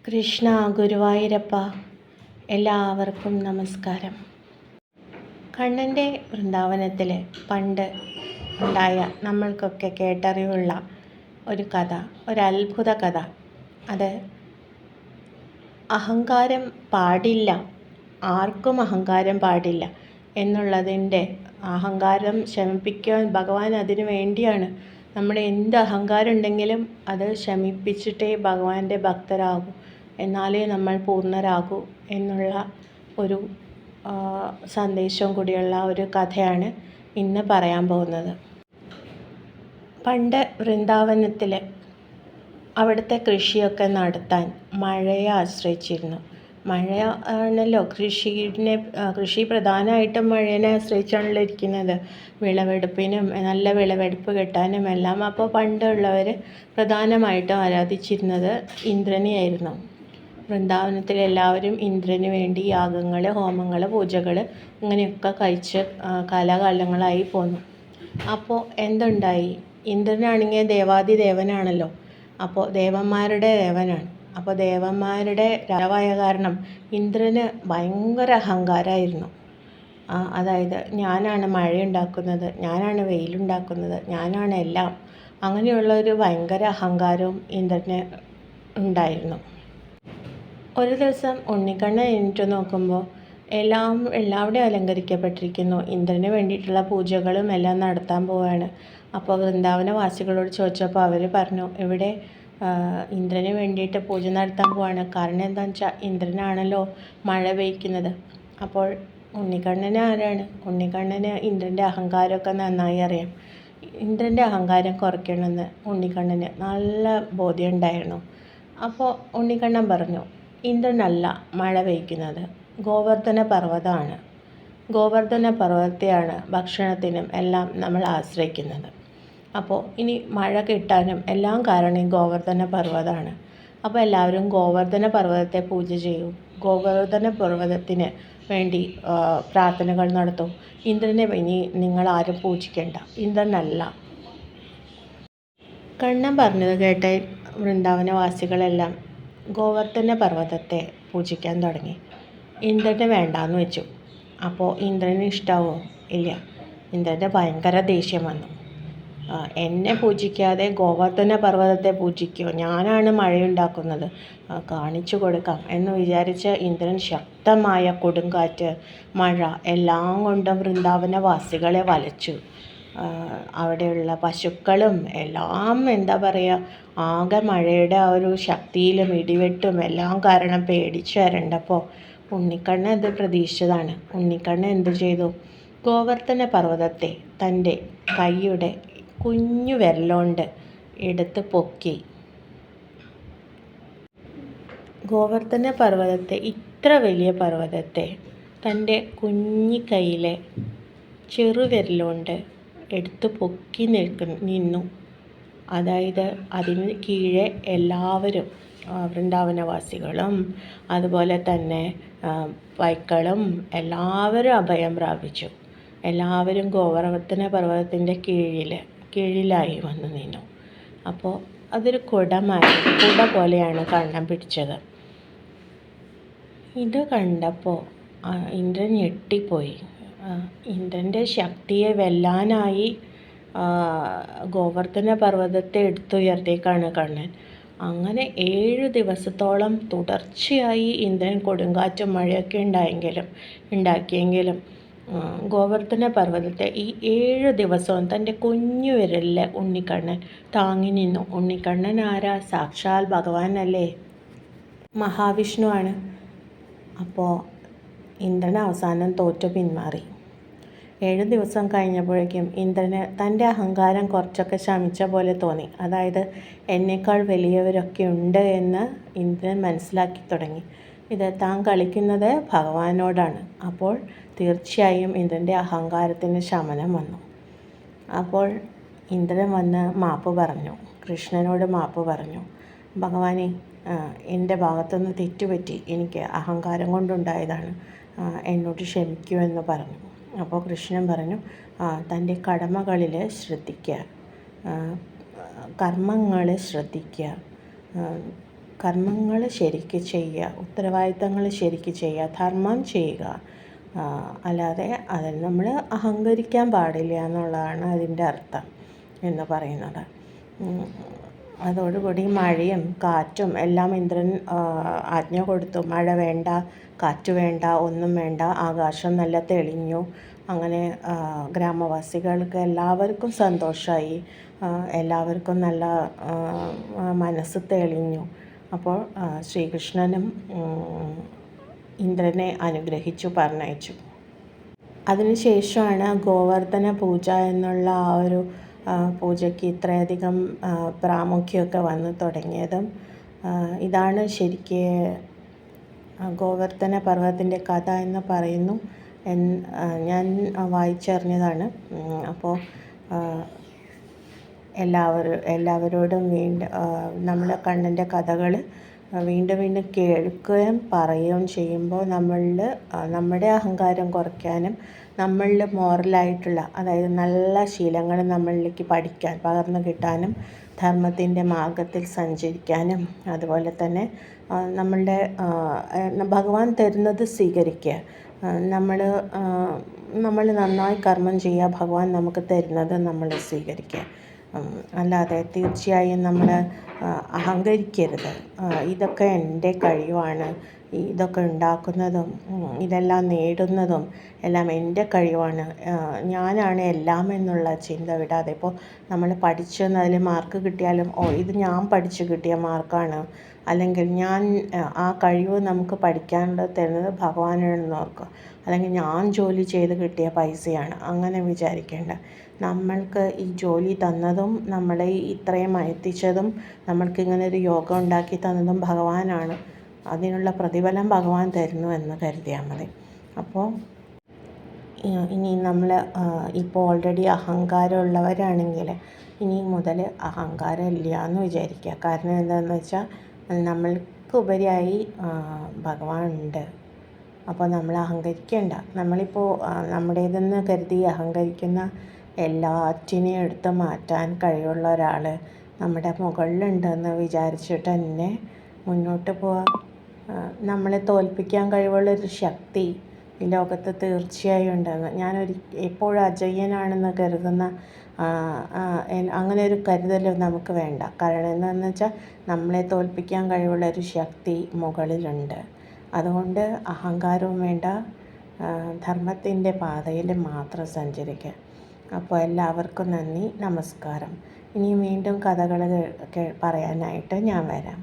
കൃഷ്ണ ഗുരുവായൂരപ്പ, എല്ലാവർക്കും നമസ്കാരം. കണ്ണൻ്റെ വൃന്ദാവനത്തിൽ പണ്ട് ഉണ്ടായ നമ്മൾക്കൊക്കെ കേട്ടറിവുള്ള ഒരു കഥ, ഒരത്ഭുത കഥ. അത് അഹങ്കാരം പാടില്ല, ആർക്കും അഹങ്കാരം പാടില്ല എന്നുള്ളതിൻ്റെ അഹങ്കാരം ശമിപ്പിക്കാൻ ഭഗവാൻ അതിനു വേണ്ടിയാണ്. നമ്മുടെ എന്ത് അഹങ്കാരം ഉണ്ടെങ്കിലും അത് ശമിപ്പിച്ചിട്ടേ ഭഗവാന്റെ ഭക്തരാകൂ, എന്നാലേ നമ്മൾ പൂർണ്ണരാകൂ എന്നുള്ള ഒരു സന്ദേശം കൂടിയുള്ള ഒരു കഥയാണ് ഇന്ന് പറയാൻ പോകുന്നത്. പണ്ട് വൃന്ദാവനത്തിൽ അവിടുത്തെ കൃഷിയൊക്കെ നടത്താൻ മഴയെ ആശ്രയിച്ചിരുന്നു. മഴ ആണല്ലോ കൃഷി പ്രധാനമായിട്ടും മഴേനെ ആശ്രയിച്ചാണല്ലോ ഇരിക്കുന്നത്, വിളവെടുപ്പിനും നല്ല വിളവെടുപ്പ് കിട്ടാനും എല്ലാം. അപ്പോൾ പണ്ടുള്ളവർ പ്രധാനമായിട്ടും ആരാധിച്ചിരുന്നത് ഇന്ദ്രനെയായിരുന്നു. വൃന്ദാവനത്തിൽ എല്ലാവരും ഇന്ദ്രന് വേണ്ടി യാഗങ്ങൾ, ഹോമങ്ങൾ, പൂജകൾ ഇങ്ങനെയൊക്കെ കഴിച്ച് കാലാകാലങ്ങളായി പോന്നു. അപ്പോൾ എന്തുണ്ടായി? ഇന്ദ്രനാണെങ്കിൽ ദേവാദിദേവനാണല്ലോ, അപ്പോൾ ദേവന്മാരുടെ ദേവനാണ്. അപ്പോൾ ദേവന്മാരുടെ രാജാവായ കാരണം ഇന്ദ്രന് ഭയങ്കര അഹങ്കാരമായിരുന്നു. അതായത് ഞാനാണ് മഴയുണ്ടാക്കുന്നത്, ഞാനാണ് വെയിലുണ്ടാക്കുന്നത്, ഞാനാണ് എല്ലാം. അങ്ങനെയുള്ളൊരു ഭയങ്കര അഹങ്കാരവും ഇന്ദ്രന് ഉണ്ടായിരുന്നു. ഒരു ദിവസം ഉണ്ണിക്കണ്ണൻ എണീറ്റ് നോക്കുമ്പോൾ എല്ലാവിടെയും അലങ്കരിക്കപ്പെട്ടിരിക്കുന്നു. ഇന്ദ്രന് വേണ്ടിയിട്ടുള്ള പൂജകളും എല്ലാം നടത്താൻ പോവുകയാണ്. അപ്പോൾ വൃന്ദാവനവാസികളോട് ചോദിച്ചപ്പോൾ അവർ പറഞ്ഞു, ഇവിടെ ഇന്ദ്രന് വേണ്ടിയിട്ട് പൂജ നടത്താൻ പോവാണ്. കാരണം എന്താണെന്ന് വെച്ചാൽ ഇന്ദ്രനാണല്ലോ മഴ പെയ്ക്കുന്നത്. അപ്പോൾ ഉണ്ണിക്കണ്ണന് ആരാണ്? ഉണ്ണിക്കണ്ണന് ഇന്ദ്രൻ്റെ അഹങ്കാരമൊക്കെ നന്നായി അറിയാം. ഇന്ദ്രൻ്റെ അഹങ്കാരം കുറയ്ക്കണമെന്ന് ഉണ്ണിക്കണ്ണന് നല്ല ബോധ്യം ഉണ്ടായിരുന്നു. അപ്പോൾ ഉണ്ണിക്കണ്ണൻ പറഞ്ഞു, ഇന്ദ്രനല്ല മഴ പെയ്ക്കുന്നത്, ഗോവർദ്ധന പർവ്വതമാണ്. ഗോവർദ്ധന പർവ്വതത്തെയാണ് ഭക്ഷണത്തിനും എല്ലാം നമ്മൾ ആശ്രയിക്കുന്നത്. അപ്പോൾ ഇനി മഴ കിട്ടാനും എല്ലാം കാരണം ഈ ഗോവർദ്ധന പർവ്വതമാണ്. അപ്പോൾ എല്ലാവരും ഗോവർദ്ധന പർവ്വതത്തെ പൂജ ചെയ്യും, ഗോവർദ്ധന പർവ്വതത്തിന് വേണ്ടി പ്രാർത്ഥനകൾ നടത്തും. ഇന്ദ്രനെ ഇനി നിങ്ങളാരും പൂജിക്കേണ്ട, ഇന്ദ്രനല്ല. കണ്ണൻ പറഞ്ഞത് കേട്ട വൃന്ദാവനവാസികളെല്ലാം ഗോവർദ്ധന പർവ്വതത്തെ പൂജിക്കാൻ തുടങ്ങി. ഇന്ദ്രന് വേണ്ടാന്ന് വെച്ചു. അപ്പോൾ ഇന്ദ്രന് ഇഷ്ടാവോ? ഇല്ല. ഇന്ദ്രന് ഭയങ്കര ദേഷ്യം വന്നു. എന്നെ പൂജിക്കാതെ ഗോവർദ്ധന പർവ്വതത്തെ പൂജിക്കുമോ? ഞാനാണ് മഴയുണ്ടാക്കുന്നത്, കാണിച്ചു കൊടുക്കാം എന്ന് വിചാരിച്ച് ഇന്ദ്രൻ ശക്തമായ കൊടുങ്കാറ്റ്, മഴ എല്ലാം കൊണ്ടും വൃന്ദാവനവാസികളെ വലച്ചു. അവിടെയുള്ള പശുക്കളും എല്ലാം എന്താ പറയുക, ആകെ മഴയുടെ ആ ഒരു ശക്തിയിലും ഇടിവെട്ടും എല്ലാം കാരണം പേടിച്ച് വരണ്ടപ്പോൾ ഉണ്ണിക്കണ്ണൻ ഇത് പ്രതീക്ഷിച്ചതാണ്. ഉണ്ണിക്കണ്ണൻ എന്ത് ചെയ്തു? ഗോവർദ്ധന പർവ്വതത്തെ തൻ്റെ കൈയുടെ കുഞ്ഞു വിരലുകൊണ്ട് എടുത്ത് പൊക്കി. ഗോവർദ്ധന പർവ്വതത്തെ, ഇത്ര വലിയ പർവ്വതത്തെ തൻ്റെ കുഞ്ഞി കൈയിലെ ചെറുവിരലുകൊണ്ട് എടുത്ത് പൊക്കി നിന്നു. അതായത് അതിന് കീഴെ എല്ലാവരും, വൃന്ദാവനവാസികളും അതുപോലെ തന്നെ പൈക്കളും എല്ലാവരും അഭയം പ്രാപിച്ചു. എല്ലാവരും ഗോവർദ്ധന പർവ്വതത്തിൻ്റെ കീഴിലായി വന്നു നിന്നു. അപ്പോൾ അതൊരു കുട പോലെയാണ് കണ്ണൻ പിടിച്ചത്. ഇത് കണ്ടപ്പോൾ ഇന്ദ്രൻ ഞെട്ടിപ്പോയി. ഇന്ദ്രൻ്റെ ശക്തിയെ വെല്ലാനായി ഗോവർദ്ധന പർവ്വതത്തെ എടുത്തുയർത്തേക്കാണ് കണ്ണൻ. അങ്ങനെ 7 ദിവസത്തോളം തുടർച്ചയായി ഇന്ദ്രൻ കൊടുങ്കാറ്റും മഴയൊക്കെ ഉണ്ടാക്കിയെങ്കിലും ഗോവർദ്ധന പർവ്വതത്തെ ഈ 7 ദിവസവും തൻ്റെ കുഞ്ഞു വിരലിൽ ഉണ്ണിക്കണ്ണൻ താങ്ങി നിന്നു. ഉണ്ണിക്കണ്ണൻ ആരാ? സാക്ഷാൽ ഭഗവാനല്ലേ, മഹാവിഷ്ണുവാണ്. അപ്പോൾ ഇന്ദ്രൻ അവസാനം തോറ്റു പിന്മാറി. 7 ദിവസം കഴിഞ്ഞപ്പോഴേക്കും ഇന്ദ്രന് തൻ്റെ അഹങ്കാരം കുറച്ചൊക്കെ ശമിച്ച പോലെ തോന്നി. അതായത് എന്നേക്കാൾ വലിയവരൊക്കെ ഉണ്ട് എന്ന് ഇന്ദ്രൻ മനസ്സിലാക്കി തുടങ്ങി. ഇത് താൻ കളിക്കുന്നത് ഭഗവാനോടാണ്. അപ്പോൾ തീർച്ചയായും ഇന്ദ്രൻ്റെ അഹങ്കാരത്തിന് ശമനം വന്നു. അപ്പോൾ ഇന്ദ്രൻ വന്ന് മാപ്പ് പറഞ്ഞു, കൃഷ്ണനോട് മാപ്പ് പറഞ്ഞു. ഭഗവാനെ, എൻ്റെ ഭാഗത്തുനിന്ന് തെറ്റുപറ്റി, എനിക്ക് അഹങ്കാരം കൊണ്ടുണ്ടായതാണ്, എന്നോട് ക്ഷമിക്കൂ എന്ന് പറഞ്ഞു. അപ്പോൾ കൃഷ്ണൻ പറഞ്ഞു, തൻ്റെ കടമകളിൽ ശ്രദ്ധിക്കുക, കർമ്മങ്ങൾ ശ്രദ്ധിക്കുക, കർമ്മങ്ങൾ ശരിക്ക് ചെയ്യുക, ഉത്തരവാദിത്തങ്ങൾ ശരിക്ക് ചെയ്യുക, ധർമ്മം ചെയ്യുക. അല്ലാതെ അതിൽ നമ്മൾ അഹങ്കരിക്കാൻ പാടില്ല എന്നുള്ളതാണ് അതിൻ്റെ അർത്ഥം എന്ന് പറയുന്നത്. അതോടുകൂടി മഴയും കാറ്റും എല്ലാം ഇന്ദ്രൻ ആജ്ഞ കൊടുത്തു. മഴ വേണ്ട, കാറ്റ് വേണ്ട, ഒന്നും വേണ്ട. ആകാശം നല്ല തെളിഞ്ഞു. അങ്ങനെ ഗ്രാമവാസികൾക്ക് എല്ലാവർക്കും സന്തോഷമായി. എല്ലാവർക്കും നല്ല മനസ്സ് തെളിഞ്ഞു. അപ്പോൾ ശ്രീകൃഷ്ണനും ഇന്ദ്രനെ അനുഗ്രഹിച്ചു പറഞ്ഞയച്ചു. അതിനുശേഷമാണ് ഗോവർദ്ധന പൂജ എന്നുള്ള ആ ഒരു പൂജയ്ക്ക് ഇത്രയധികം പ്രാമുഖ്യമൊക്കെ വന്നു തുടങ്ങിയതും. ഇതാണ് ശരിക്ക് ഗോവർദ്ധന പർവ്വതത്തിൻ്റെ കഥ എന്ന് പറയുന്നു. ഞാൻ വായിച്ചറിഞ്ഞതാണ്. അപ്പോൾ എല്ലാവരോടും നമ്മുടെ കണ്ണൻ്റെ കഥകൾ വീണ്ടും വീണ്ടും കേൾക്കുകയും പറയുകയും ചെയ്യുമ്പോൾ നമ്മുടെ അഹങ്കാരം കുറയ്ക്കാനും നമ്മളിൽ മോറലായിട്ടുള്ള, അതായത് നല്ല ശീലങ്ങൾ നമ്മളിലേക്ക് പകർന്നു കിട്ടാനും ധർമ്മത്തിൻ്റെ മാർഗത്തിൽ സഞ്ചരിക്കാനും, അതുപോലെ തന്നെ നമ്മളുടെ ഭഗവാൻ തരുന്നത് സ്വീകരിക്കുക. നമ്മൾ നന്നായി കർമ്മം ചെയ്യുക, ഭഗവാൻ നമുക്ക് തരുന്നത് നമ്മൾ സ്വീകരിക്കുക. അല്ലാതെ തീർച്ചയായും നമ്മൾ അഹങ്കരിക്കരുത്. ഇതൊക്കെ എൻ്റെ കഴിവാണ്, ഇതൊക്കെ ഉണ്ടാക്കുന്നതും ഇതെല്ലാം നേടുന്നതും എല്ലാം എൻ്റെ കഴിവാണ്, ഞാനാണ് എല്ലാം എന്നുള്ള ചിന്ത വിടാതെ, ഇപ്പോൾ നമ്മൾ പഠിച്ചെന്ന് അതിൽ മാർക്ക് കിട്ടിയാലും ഇത് ഞാൻ പഠിച്ചു കിട്ടിയ മാർക്കാണ്, അല്ലെങ്കിൽ ഞാൻ ആ കഴിവ് നമുക്ക് പഠിക്കാനുള്ളത് തരുന്നത് ഭഗവാനാണെന്ന് ഓർക്കുക. അല്ലെങ്കിൽ ഞാൻ ജോലി ചെയ്ത് കിട്ടിയ പൈസയാണ്, അങ്ങനെ വിചാരിക്കേണ്ട. നമ്മൾക്ക് ഈ ജോലി തന്നതും നമ്മളെ ഇത്രയും എത്തിച്ചതും നമ്മൾക്കിങ്ങനെ ഒരു യോഗം ഉണ്ടാക്കി തന്നതും ഭഗവാനാണ്. അതിനുള്ള പ്രതിഫലം ഭഗവാൻ തരുന്നു എന്ന് കരുതിയാൽ മതി. അപ്പോൾ ഇനി നമ്മൾ ഇപ്പോൾ ഓൾറെഡി അഹങ്കാരമുള്ളവരാണെങ്കിൽ ഇനി മുതൽ അഹങ്കാരം ഇല്ല എന്ന് വിചാരിക്കുക. കാരണം എന്താണെന്ന് വെച്ചാൽ നമ്മൾക്ക് ഉപരിയായി ഭഗവാൻ ഉണ്ട്. അപ്പോൾ നമ്മൾ അഹങ്കരിക്കേണ്ട. നമ്മളിപ്പോൾ നമ്മുടേതെന്ന് കരുതി അഹങ്കരിക്കുന്ന എല്ലാറ്റിനെയും എടുത്ത് മാറ്റാൻ കഴിവുള്ള ഒരാൾ നമ്മുടെ മുകളിലുണ്ടെന്ന് വിചാരിച്ചിട്ട് തന്നെ മുന്നോട്ട് പോവുക. നമ്മളെ തോൽപ്പിക്കാൻ കഴിവുള്ളൊരു ശക്തി ഈ ലോകത്ത് തീർച്ചയായും ഉണ്ടെന്ന് ഞാൻ എപ്പോഴും അജയ്യനാണെന്ന് കരുതുന്ന അങ്ങനെ ഒരു കരുതൽ നമുക്ക് വേണ്ട. കാരണം എന്താണെന്ന് വെച്ചാൽ നമ്മളെ തോൽപ്പിക്കാൻ കഴിവുള്ളൊരു ശക്തി മുകളിലുണ്ട്. അതുകൊണ്ട് അഹങ്കാരവും വേണ്ട, ധർമ്മത്തിൻ്റെ പാതയിൽ മാത്രം സഞ്ചരിക്കുക. അപ്പോൾ എല്ലാവർക്കും നന്ദി, നമസ്കാരം. ഇനി വീണ്ടും കഥകൾ പറയാനായിട്ട് ഞാൻ വരാം.